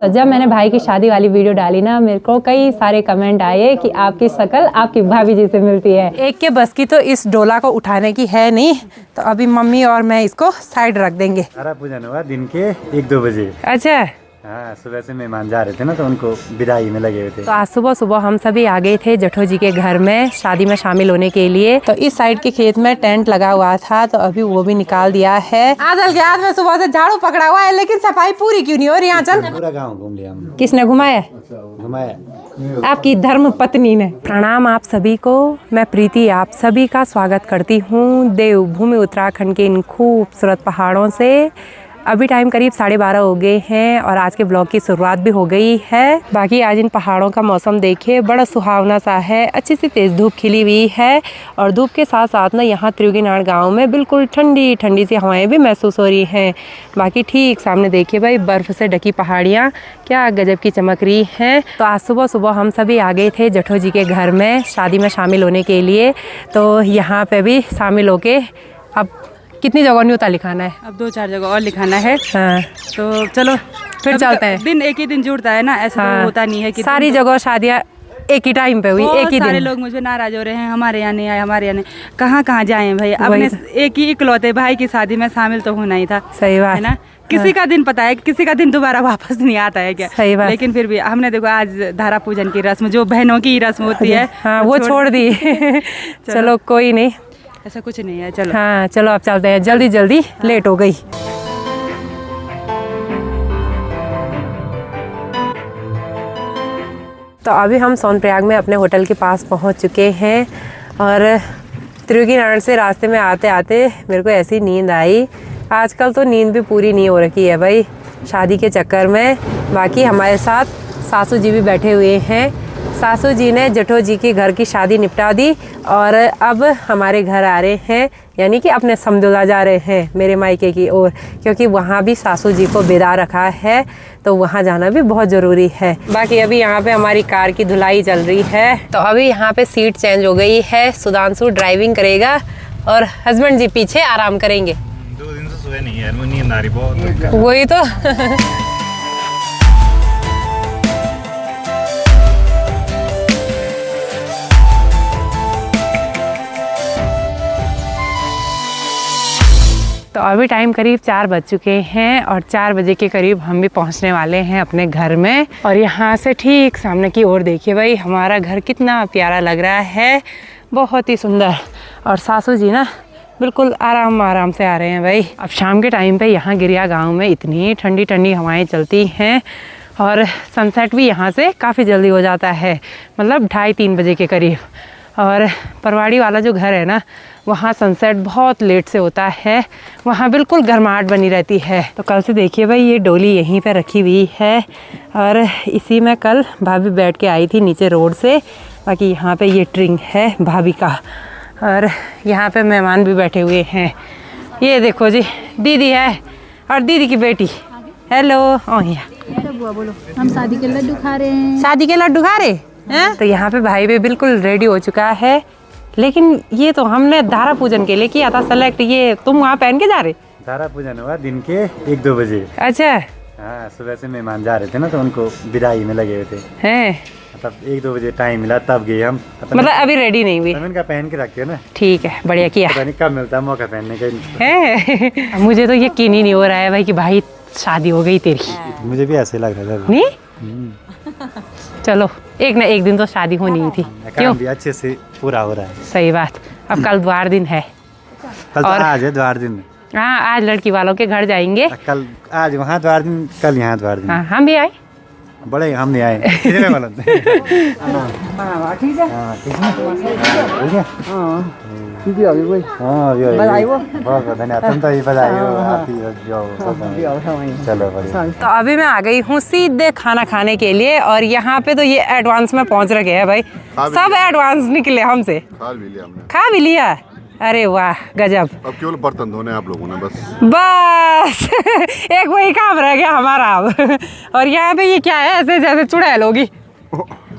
तो जब मैंने भाई की शादी वाली वीडियो डाली ना, मेरे को कई सारे कमेंट आए कि आपकी शक्ल आपकी भाभी जी से मिलती है। एक के बस की तो इस डोला को उठाने की है नहीं, तो अभी मम्मी और मैं इसको साइड रख देंगे। सारा पूजन हुआ दिन के 1-2 बजे। अच्छा हाँ, सुबह से मेहमान जा रहे थे ना, तो उनको विदाई में लगे हुए थे। तो आज सुबह सुबह हम सभी आ गए थे जेठो जी के घर में शादी में शामिल होने के लिए। तो इस साइड के खेत में टेंट लगा हुआ था, तो अभी वो भी निकाल दिया है। आजल के हाथ में सुबह से झाड़ू पकड़ा हुआ है, लेकिन सफाई पूरी क्यों नहीं हो रही? यहाँ चल, पूरा गांव घूम लिया हम। किसने घुमाया? घुमाया आपकी धर्म पत्नी ने। प्रणाम आप सभी को, मैं प्रीति आप सभी का स्वागत करती हूँ देवभूमि उत्तराखंड के इन खूबसूरत पहाड़ों से। अभी टाइम करीब 12:30 हो गए हैं और आज के ब्लॉग की शुरुआत भी हो गई है। बाकी आज इन पहाड़ों का मौसम देखिए, बड़ा सुहावना सा है, अच्छी सी तेज़ धूप खिली हुई है और धूप के साथ साथ ना यहाँ त्रियुगीनाड़ गांव में बिल्कुल ठंडी ठंडी सी हवाएं भी महसूस हो रही हैं। बाकी ठीक सामने देखिए भाई, बर्फ़ से ढकी पहाड़ियाँ क्या गजब की चमक रही हैं। तो आज सुबह सुबह हम सभी आ गए थे जेठो जी के घर में शादी में शामिल होने के लिए। तो यहाँ पर भी शामिल होके अब कितनी जगह न्योता लिखाना है? अब 2-4 जगह और लिखाना है। हाँ, तो चलो फिर चलते हैं। दिन एक ही दिन जुड़ता है ना, ऐसा हाँ, तो होता नहीं है कि सारी जगह शादियाँ एक ही टाइम पे हुई, एक ही सारे दिन। लोग मुझे नाराज हो रहे हैं, हमारे यहाँ नहीं आए, हमारे यहाँ नहीं। कहाँ जाएं भाई, अपने एक ही इकलौते भाई की शादी में शामिल तो होना ही था। सही बात है ना। किसी का दिन पता है, किसी का दिन दोबारा वापस नहीं आता है क्या? सही बात। लेकिन फिर भी हमने देखो आज धारा पूजन की रस्म, जो बहनों की रस्म होती है, हाँ, वो छोड़ दी। चलो कोई नहीं, ऐसा कुछ नहीं है। चलो हाँ चलो अब चलते हैं, जल्दी जल्दी लेट हो गई। तो अभी हम सोनप्रयाग में अपने होटल के पास पहुंच चुके हैं और त्रियुगीनाड़ से रास्ते में आते आते मेरे को ऐसी नींद आई। आजकल तो नींद भी पूरी नहीं हो रखी है भाई शादी के चक्कर में। बाकी हमारे साथ सासू जी भी बैठे हुए हैं। सासू जी ने जेठो जी के घर की शादी निपटा दी और अब हमारे घर आ रहे हैं, यानी कि अपने समझौता जा रहे हैं मेरे मायके की ओर, क्योंकि वहाँ भी सासू जी को विदा रखा है, तो वहाँ जाना भी बहुत ज़रूरी है। बाकी अभी यहाँ पे हमारी कार की धुलाई चल रही है। तो अभी यहाँ पे सीट चेंज हो गई है, सुधांशु ड्राइविंग करेगा और हस्बैंड जी पीछे आराम करेंगे। 2 दिन से सोए नहीं यार, मुझे नींद आ रही बहुत। वही तो तो अभी टाइम करीब 4 बज चुके हैं और 4 बजे के करीब हम भी पहुंचने वाले हैं अपने घर में। और यहाँ से ठीक सामने की ओर देखिए भाई, हमारा घर कितना प्यारा लग रहा है, बहुत ही सुंदर। और सासू जी ना बिल्कुल आराम आराम से आ रहे हैं भाई। अब शाम के टाइम पे यहाँ गिरिया गांव में इतनी ठंडी ठंडी हवाएं चलती हैं और सनसेट भी यहाँ से काफ़ी जल्दी हो जाता है, मतलब 2:30-3 बजे के करीब। और परवाड़ी वाला जो घर है ना, वहाँ सनसेट बहुत लेट से होता है, वहाँ बिल्कुल गर्माहट बनी रहती है। तो कल से देखिए भाई, ये डोली यहीं पे रखी हुई है और इसी में कल भाभी बैठ के आई थी नीचे रोड से। बाकी यहाँ पे ये ट्रिंग है भाभी का और यहाँ पे मेहमान भी बैठे हुए हैं। ये देखो जी, दीदी है और दीदी की बेटी। हेलो। बुआ बोलो, हम शादी के लड्डू खा रहे हैं। शादी के लड्डू खा रहे हैं? तो यहाँ पे भाई भी बिल्कुल रेडी हो चुका है, लेकिन ये तो हमने धारा पूजन के लिए किया था सेलेक्ट, ये तुम वहाँ पहन के जा रहे? धारा पूजन हुआ दिन के 1-2 बजे। अच्छा। हाँ, सुबह से मेहमान जा रहे थे ना, तो उनको विदाई में लगे हुए थे। हैं? तब 1-2 बजे टाइम मिला, तब गए हम। मतलब अभी रेडी नहीं हुई? इनका पहन के रखते हो ना। ठीक है, बढ़िया किया। पता नहीं कब मिलता है मौका पहनने का। है मुझे तो यकीन ही नहीं हो रहा है भाई कि भाई शादी हो गई तेरी। मुझे भी ऐसे लग रहा था। नहीं चलो एक ना एक दिन तो शादी होनी ही थी। क्यों? भी अच्छे से पूरा हो रहा है। सही बात। अब कल द्वार दिन है। कल तो आज है द्वार दिन। हाँ, आज लड़की वालों के घर जाएंगे। कल आज वहाँ द्वार दिन, कल यहाँ द्वार दिन। हाँ, हम भी आए। बड़े हम नहीं आए। बहुत धन्यवाद, तुम तो ही बधाई हो। चलो बढ़िया। तो अभी मैं आ गई हूँ सीधे खाना खाने के लिए और यहाँ पे तो ये एडवांस में पहुँच रखे हैं भाई, सब एडवांस निकले हमसे। खा भी लिया। अरे वाह गजब। अब केवल बर्तन धोने आप लोगों ने बस एक वही काम रह गया हमारा अब। और यहाँ पे ये क्या है, ऐसे जैसे चुड़ैल होगी,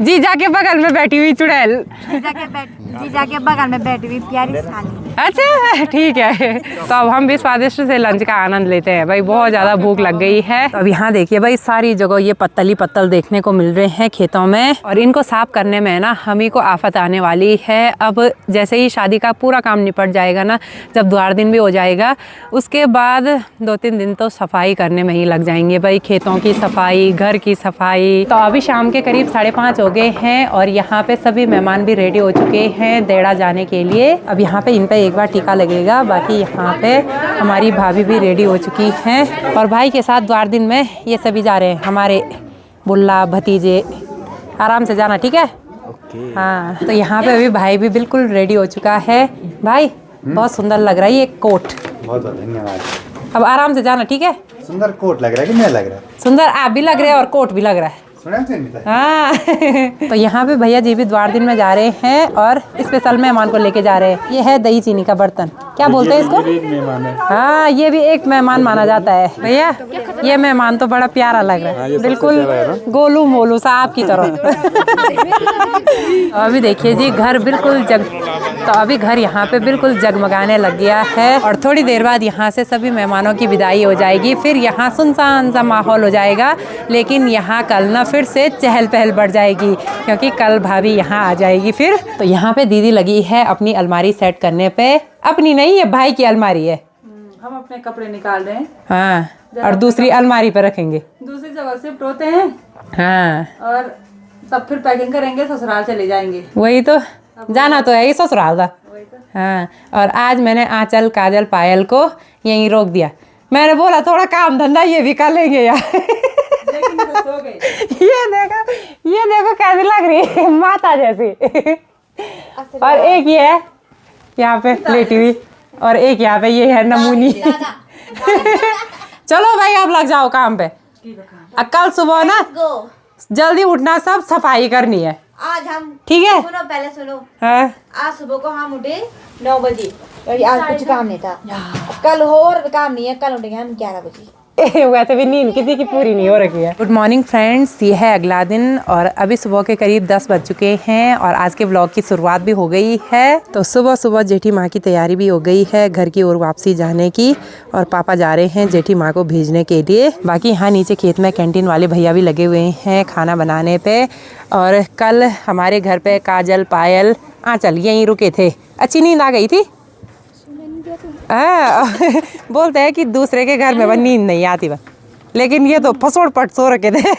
जीजा के बगल में बैठी हुई चुड़ैल। जीजा के बगल में बैठी हुई प्यारी साली। अच्छा ठीक है, तो अब हम भी स्वादिष्ट से लंच का आनंद लेते हैं भाई, बहुत ज़्यादा भूख लग गई है। तो अब यहाँ देखिए भाई, सारी जगह ये पत्तल ही पत्तल देखने को मिल रहे हैं खेतों में, और इनको साफ करने में ना हम ही को आफत आने वाली है। अब जैसे ही शादी का पूरा काम निपट जाएगा ना, जब द्वार दिन भी हो जाएगा, उसके बाद 2-3 दिन तो सफाई करने में ही लग जाएंगे भाई, खेतों की सफाई, घर की सफाई। तो अभी शाम के करीब 5:30 हो गए हैं और यहाँ पे सभी मेहमान भी रेडी हो चुके हैं देड़ा जाने के लिए। अब यहाँ पे इन पे एक बार टीका लगेगा, बाकी यहाँ पे हमारी भाभी भी रेडी हो चुकी हैं और भाई के साथ द्वार दिन में ये सभी जा रहे हैं, हमारे बुल्ला भतीजे। आराम से जाना, ठीक है? हाँ, तो यहाँ पे अभी भाई भी बिल्कुल रेडी हो चुका है। भाई बहुत सुंदर लग रहा है ये कोट। बहुत बहुत धन्यवाद। अब आराम से जाना, ठीक है? सुंदर कोट लग रहा है कि नहीं लग रहा है? सुंदर आप भी लग रहे हैं और कोट भी लग रहा है। सुना हाँ तो यहाँ पे भैया जी भी द्वार दिन में जा रहे हैं और स्पेशल मेहमान को लेके जा रहे हैं। ये है दही चीनी का बर्तन, क्या बोलते हैं इसको? हाँ, ये भी एक मेहमान माना जाता है भैया। ये मेहमान तो बड़ा प्यारा लग रहा है, बिल्कुल गोलू मोलू सा आपकी तरह। अभी देखिए जी, घर बिल्कुल तो अभी घर यहाँ पे बिल्कुल जगमगाने लग गया है और थोड़ी देर बाद यहाँ से सभी मेहमानों की विदाई हो जाएगी। फिर यहाँ सुनसान सा माहौल हो जाएगा, लेकिन यहाँ कल ना फिर से चहल पहल बढ़ जाएगी क्योंकि कल भाभी यहाँ आ जाएगी फिर। तो यहाँ पे दीदी लगी है अपनी अलमारी सेट करने पे। अपनी नहीं है, भाई की अलमारी है। हम अपने कपड़े निकाल रहे हैं, हाँ, और दूसरी अलमारी पे रखेंगे, दूसरी जगह शिफ्ट होते हैं। हाँ, और सब फिर पैकिंग करेंगे, ससुराल चले जाएंगे। वही तो, जाना तो है ही ससुराल था। हाँ, और आज मैंने आंचल काजल पायल को यहीं रोक दिया। मैंने बोला थोड़ा काम धंधा ये भी कर लेंगे यार। लेकिन वो सो गए। ये देखो कैसी लग रही है, माता जैसी। और एक ये है यहाँ पे लेटी हुई, और एक यहाँ पे ये है नमूनी। चलो भाई अब लग जाओ काम पे। कल सुबह ना जल्दी उठना, सब सफाई करनी है आज हम। ठीक है? सुनो पहले सुनो। हाँ? आज सुबह को हम उठे 9 बजे और आज कुछ काम नहीं था। कल और काम नहीं है, कल उठेंगे हम 11 बजे। वैसे भी नींद किसी की पूरी नहीं हो रखी है। गुड मॉर्निंग फ्रेंड्स, ये है अगला दिन और अभी सुबह के करीब 10 बज चुके हैं और आज के व्लॉग की शुरुआत भी हो गई है। तो सुबह सुबह जेठी माँ की तैयारी भी हो गई है घर की ओर वापसी जाने की, और पापा जा रहे हैं जेठी माँ को भेजने के लिए। बाकी यहाँ नीचे खेत में कैंटीन वाले भैया भी लगे हुए हैं खाना बनाने पे। और कल हमारे घर पे काजल पायल आंचल यहीं रुके थे। अच्छी नींद आ गई थी। बोलते हैं कि दूसरे के घर में वह नींद नहीं आती वह, लेकिन ये तो फसोड़ पट सो रखे थे।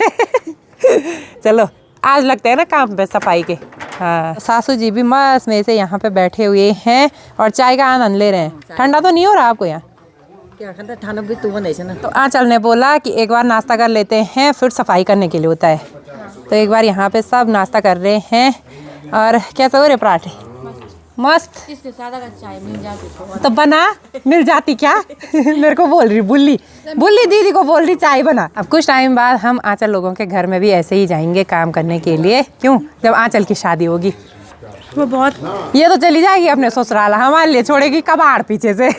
चलो आज लगते हैं ना काम पे सफाई के। हाँ, सासू जी भी मस्त में से यहाँ पे बैठे हुए हैं और चाय का आनंद ले रहे हैं। ठंडा तो नहीं हो रहा आपको यहाँ? ठंडा भी तू बने ना। तो आंचल ने बोला कि एक बार नाश्ता कर लेते हैं फिर सफाई करने के लिए होता है। तो एक बार यहाँ पे सब नाश्ता कर रहे हैं। और कैसे हो रहे पराठे? मस्त। इसके साथ अगर चाय मिल जाती तो बना मिल जाती क्या? मेरे को बोल रही बुल्ली दीदी को बोल रही चाय बना। अब कुछ टाइम बाद हम आंचल लोगों के घर में भी ऐसे ही जाएंगे काम करने के लिए। क्यों? जब आंचल की शादी होगी वो बहुत ये तो चली जाएगी अपने ससुराल, हमारे लिए छोड़ेगी कबाड़ पीछे से।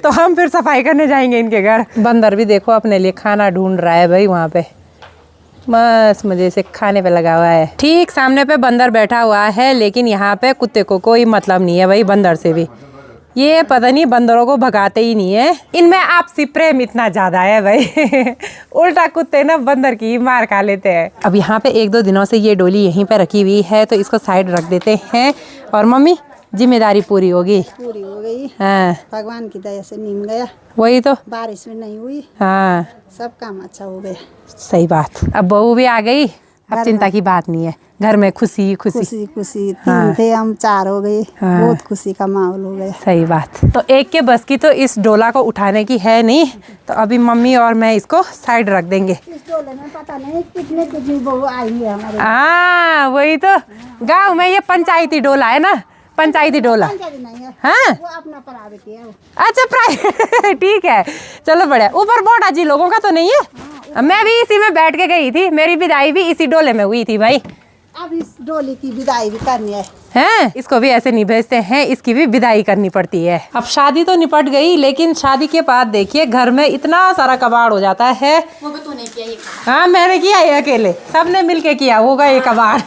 तो हम फिर सफाई करने जाएंगे इनके घर। बंदर भी देखो अपने लिए खाना ढूंढ रहा है भाई, वहाँ पे मस्त मजे से खाने पे लगा हुआ है। ठीक सामने पे बंदर बैठा हुआ है, लेकिन यहाँ पे कुत्ते को कोई मतलब नहीं है भाई बंदर से भी। ये पता नहीं बंदरों को भगाते ही नहीं है, इनमें आपसी प्रेम इतना ज्यादा है भाई। उल्टा कुत्ते ना बंदर की मार खा लेते हैं। अब यहाँ पे 1-2 दिनों से ये डोली यहीं पे रखी हुई है, तो इसको साइड रख देते हैं। और मम्मी जिम्मेदारी पूरी हो गई। हाँ, भगवान की दया से नींद गया। वही तो, बारिश भी नहीं हुई। हाँ, सब काम अच्छा हो गया। सही बात। अब बहू भी आ गई, अब चिंता की बात नहीं है। घर में खुशी खुशी। तीन थे हम 4 हो गए। हाँ। बहुत खुशी का माहौल हो गया। सही बात। तो एक के बस की तो इस डोला को उठाने की है नहीं, तो अभी मम्मी और मैं इसको साइड रख देंगे। इस डोले में पता नहीं कितनी बहू आई है हमारे। हाँ वही तो, गांव में ये पंचायती डोला है ना, पंचायती डोला। नहीं है। हाँ, वो अपना प्राइवेट है वो। अच्छा प्राइवेट। ठीक है, चलो बढ़िया। ऊपर बोटा जी लोगों का तो नहीं है। मैं भी इसी में बैठ के गई थी, मेरी विदाई भी इसी डोले में हुई थी भाई। अब इस डोले की विदाई भी करनी है। हैं, इसको भी ऐसे नहीं भेजते हैं, इसकी भी विदाई करनी पड़ती है। अब शादी तो निपट गई, लेकिन शादी के बाद देखिए घर में इतना सारा कबाड़ हो जाता है। वो भी तूने किया ये काम। हाँ मैंने किया ये अकेले, सबने मिलके किया होगा ये कबाड़।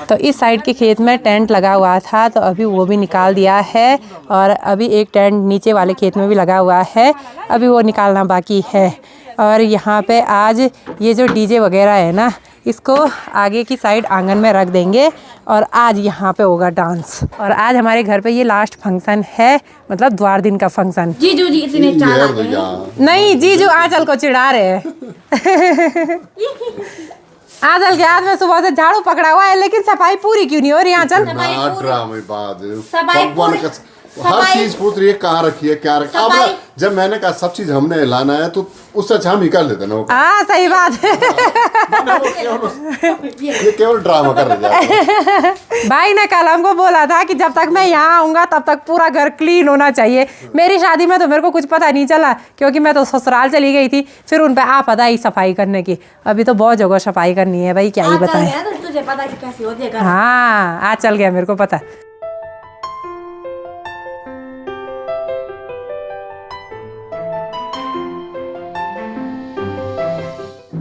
तो इस साइड के खेत में टेंट लगा हुआ था, तो अभी वो भी निकाल दिया है, और अभी एक टेंट नीचे वाले खेत में भी लगा हुआ है, अभी वो निकालना बाकी है। और यहाँ पे आज ये जो डीजे वगैरह है ना, इसको आगे की साइड आंगन में रख देंगे, और आज यहाँ पे होगा डांस। और आज हमारे घर पे ये लास्ट फंक्शन है, मतलब द्वार दिन का फंक्शन। जीजू जी इतने चाल आ गए। नहीं, जीजू आंचल को चिढ़ा रहे हैं। आंचल के हाथ में सुबह से झाड़ू पकड़ा हुआ है, लेकिन सफाई पूरी क्यों नहीं हो रही आंचल? भगवान का हर चीज पूछ रही है, कहाँ रखी है, क्या रखी है। अब जब मैंने कहा सब चीज हमने लाना है, तो उससे अच्छा हम ही कर लेते ना। हाँ सही बात है। ये केवल ड्रामा कर रहे हैं। भाई ने कल हमको बोला था कि जब तक मैं यहाँ आऊँगा तब तक पूरा घर क्लीन होना चाहिए। मेरी शादी में तो मेरे को कुछ पता नहीं चला, क्योंकि मैं तो ससुराल चली गई थी, फिर उन पे आपदा आई सफाई करने की। अभी तो बहुत जगह सफाई करनी है भाई, क्या ही बताएं। तुझे पता कि कैसे होती है। हाँ आज चल गया, मेरे को पता।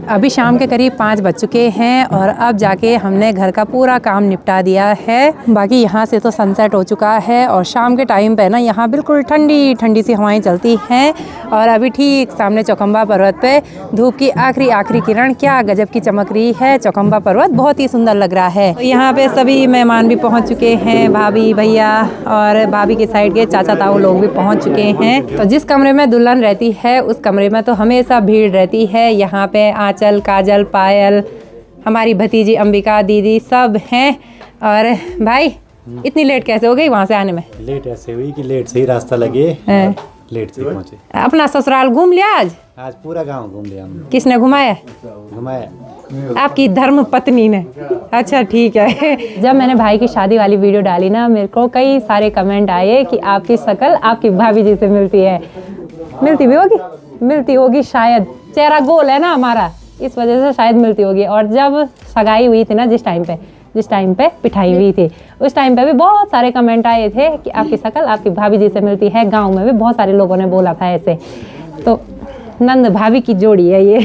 अभी शाम के करीब 5 बज चुके हैं, और अब जाके हमने घर का पूरा काम निपटा दिया है। बाकी यहाँ से तो सनसेट हो चुका है, और शाम के टाइम पे ना यहाँ बिल्कुल ठंडी ठंडी सी हवाएं चलती हैं। और अभी ठीक सामने चौखंबा पर्वत पे धूप की आखिरी आखिरी किरण क्या गजब की चमक रही है। चौखंबा पर्वत बहुत ही सुंदर लग रहा है। यहाँ पे सभी मेहमान भी पहुँच चुके हैं, भाभी भैया और भाभी के साइड के चाचा ताऊ लोग भी पहुँच चुके हैं। तो जिस कमरे में दुल्हन रहती है उस कमरे में तो हमेशा भीड़ रहती है। यहाँ पे आंचल, काजल, पायल, हमारी भतीजी अंबिका दीदी सब हैं। और भाई इतनी लेट कैसे हो गई वहाँ से आने में? लेट ऐसे हुई कि लेट से ही रास्ता लगे, लेट से पहुँचे। अपना ससुराल घूम लिया आज पूरा गांव घूम लिया हमने। किसने घुमाया? घुमाया आपकी धर्म पत्नी ने। अच्छा ठीक है। जब मैंने भाई की शादी वाली वीडियो डाली ना, मेरे को कई सारे कमेंट आए कि आपकी शक्ल आपकी भाभी जी से मिलती है। मिलती भी होगी, मिलती होगी शायद, चेहरा गोल है ना हमारा, इस वजह से शायद मिलती होगी। और जब सगाई हुई थी ना, जिस टाइम पे पिठाई हुई थी, उस टाइम पे भी बहुत सारे कमेंट आए थे कि आपकी शक्ल आपकी भाभी जी से मिलती है। गांव में भी बहुत सारे लोगों ने बोला था ऐसे। तो नंद भाभी की जोड़ी है ये।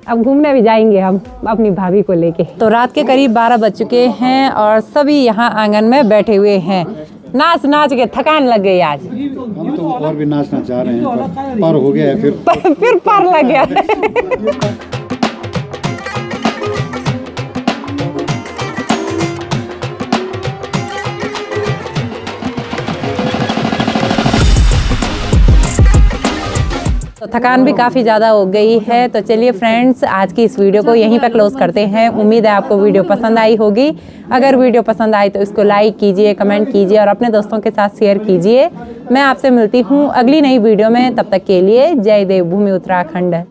अब घूमने भी जाएंगे हम अपनी भाभी को लेके। तो रात के करीब 12 बज चुके हैं, और सभी यहाँ आंगन में बैठे हुए हैं। नाच नाच के थकान लग गई आज। हम तो और भी नाचना चाह रहे हैं, पर हो गया है फिर पार लग गया। तो थकान भी काफ़ी ज़्यादा हो गई है। तो चलिए फ्रेंड्स, आज की इस वीडियो को यहीं पर क्लोज करते हैं। उम्मीद है आपको वीडियो पसंद आई होगी। अगर वीडियो पसंद आई तो इसको लाइक कीजिए, कमेंट कीजिए और अपने दोस्तों के साथ शेयर कीजिए। मैं आपसे मिलती हूँ अगली नई वीडियो में, तब तक के लिए जय देवभूमि उत्तराखंड।